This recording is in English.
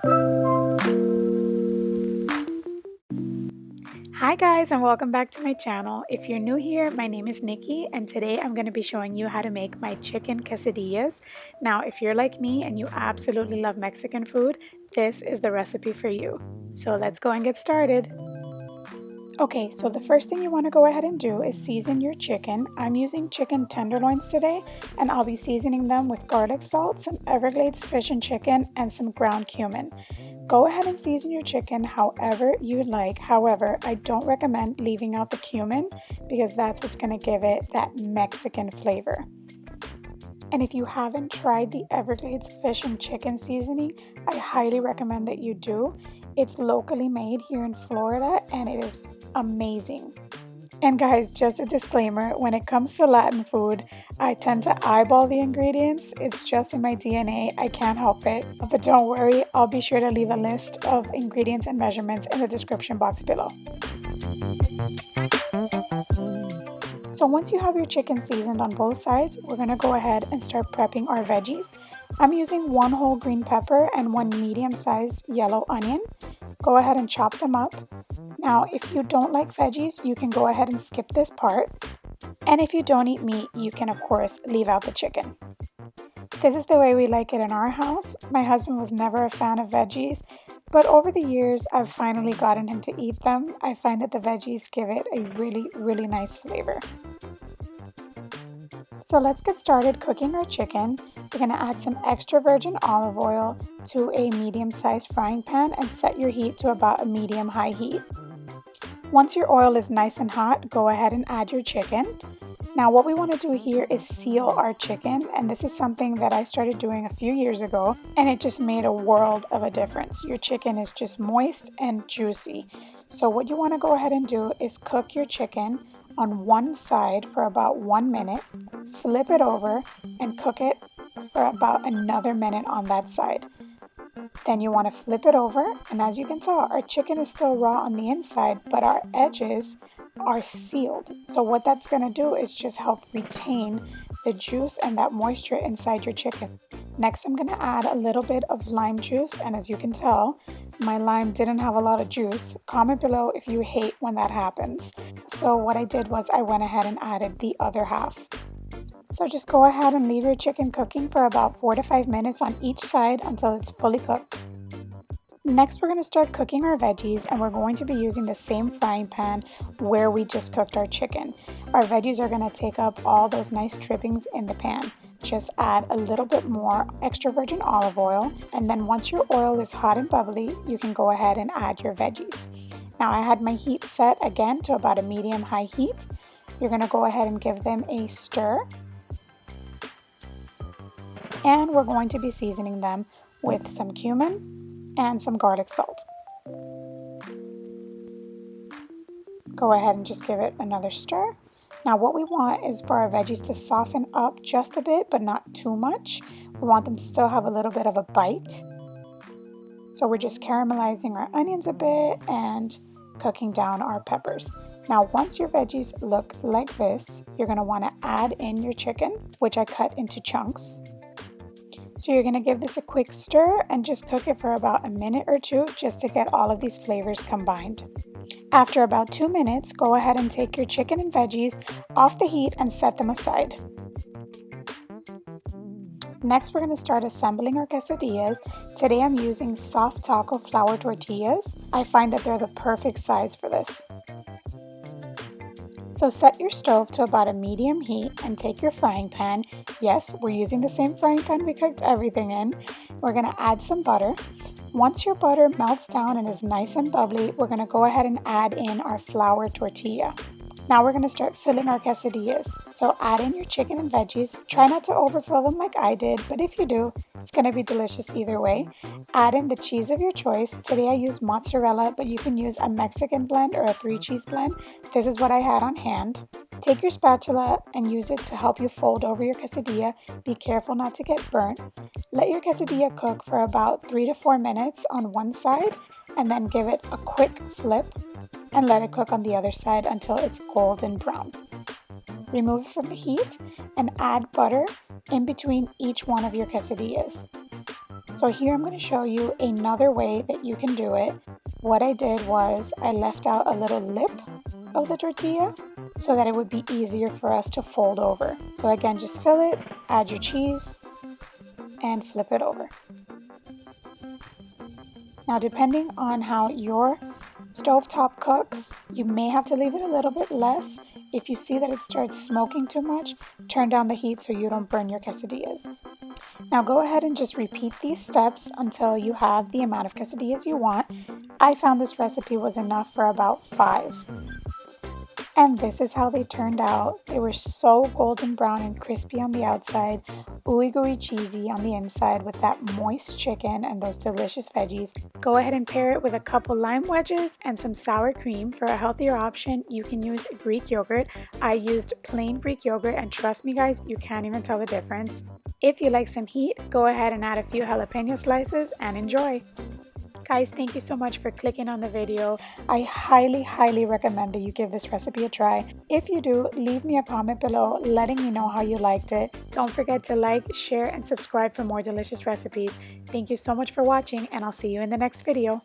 Hi guys, and welcome back to my channel. If you're new here, my name is Nikki and today I'm going to be showing you how to make my chicken quesadillas. Now, if you're like me and you absolutely love Mexican food, this is the recipe for you. So let's go and get started. Okay, so the first thing you want to go ahead and do is season your chicken. I'm using chicken tenderloins today, and I'll be seasoning them with garlic salt, some Everglades fish and chicken, and some ground cumin. Go ahead and season your chicken however you like. However, I don't recommend leaving out the cumin because that's what's going to give it that Mexican flavor. And if you haven't tried the Everglades fish and chicken seasoning, I highly recommend that you do. It's locally made here in Florida and it is amazing. And guys, just a disclaimer, when it comes to Latin food, I tend to eyeball the ingredients. It's just in my DNA. I can't help it. But don't worry, I'll be sure to leave a list of ingredients and measurements in the description box below. So once you have your chicken seasoned on both sides, we're going to go ahead and start prepping our veggies. I'm using 1 whole green pepper and 1 medium-sized yellow onion. Go ahead and chop them up. Now, if you don't like veggies, you can go ahead and skip this part. And if you don't eat meat, you can of course leave out the chicken. This is the way we like it in our house. My husband was never a fan of veggies, but over the years, I've finally gotten him to eat them. I find that the veggies give it a really nice flavor. So let's get started cooking our chicken. We're going to add some extra virgin olive oil to a medium-sized frying pan and set your heat to about a medium-high heat. Once your oil is nice and hot, go ahead and add your chicken. Now what we want to do here is seal our chicken, and this is something that I started doing a few years ago and it just made a world of a difference. Your chicken is just moist and juicy. So what you want to go ahead and do is cook your chicken on one side for about 1 minute, flip it over and cook it for about another minute on that side. Then you want to flip it over, and as you can tell, our chicken is still raw on the inside, but our edges are sealed. So what that's going to do is just help retain the juice and that moisture inside your chicken. Next, I'm going to add a little bit of lime juice, and as you can tell, my lime didn't have a lot of juice. Comment below if you hate when that happens. So what I did was I went ahead and added the other half. So just go ahead and leave your chicken cooking for about 4 to 5 minutes on each side until it's fully cooked. Next, we're going to start cooking our veggies, and we're going to be using the same frying pan where we just cooked our chicken. Our veggies are going to take up all those nice drippings in the pan. Just add a little bit more extra virgin olive oil, and then once your oil is hot and bubbly, you can go ahead and add your veggies. Now I had my heat set again to about a medium-high heat. You're going to go ahead and give them a stir. And we're going to be seasoning them with some cumin and some garlic salt. Go ahead and just give it another stir. Now what we want is for our veggies to soften up just a bit, but not too much. We want them to still have a little bit of a bite. So we're just caramelizing our onions a bit and cooking down our peppers. Now once your veggies look like this, you're going to want to add in your chicken, which I cut into chunks. So you're going to give this a quick stir and just cook it for about a minute or two just to get all of these flavors combined. After about 2 minutes, go ahead and take your chicken and veggies off the heat and set them aside. Next, we're going to start assembling our quesadillas. Today I'm using soft taco flour tortillas. I find that they're the perfect size for this. So set your stove to about a medium heat and take your frying pan. Yes, we're using the same frying pan we cooked everything in. We're going to add some butter. Once your butter melts down and is nice and bubbly, we're going to go ahead and add in our flour tortilla. Now we're going to start filling our quesadillas. So add in your chicken and veggies. Try not to overfill them like I did, but if you do, it's going to be delicious either way. Add in the cheese of your choice. Today I use mozzarella, but you can use a Mexican blend or a 3-cheese blend. This is what I had on hand. Take your spatula and use it to help you fold over your quesadilla. Be careful not to get burnt. Let your quesadilla cook for about 3 to 4 minutes on one side, and then give it a quick flip and let it cook on the other side until it's golden brown. Remove it from the heat and add butter in between each one of your quesadillas. So here I'm going to show you another way that you can do it. What I did was I left out a little lip of the tortilla so that it would be easier for us to fold over. So again, just fill it, add your cheese, and flip it over. Now, depending on how your stovetop cooks, you may have to leave it a little bit less. If you see that it starts smoking too much, turn down the heat so you don't burn your quesadillas. Now go ahead and just repeat these steps until you have the amount of quesadillas you want. I found this recipe was enough for about 5. And this is how they turned out. They were so golden brown and crispy on the outside, ooey gooey cheesy on the inside with that moist chicken and those delicious veggies. Go ahead and pair it with a couple lime wedges and some sour cream. For a healthier option, you can use Greek yogurt. I used plain Greek yogurt, and trust me guys, you can't even tell the difference. If you like some heat, go ahead and add a few jalapeno slices and enjoy. Guys, thank you so much for clicking on the video. I highly recommend that you give this recipe a try. If you do, leave me a comment below letting me know how you liked it. Don't forget to like, share, and subscribe for more delicious recipes. Thank you so much for watching, and I'll see you in the next video.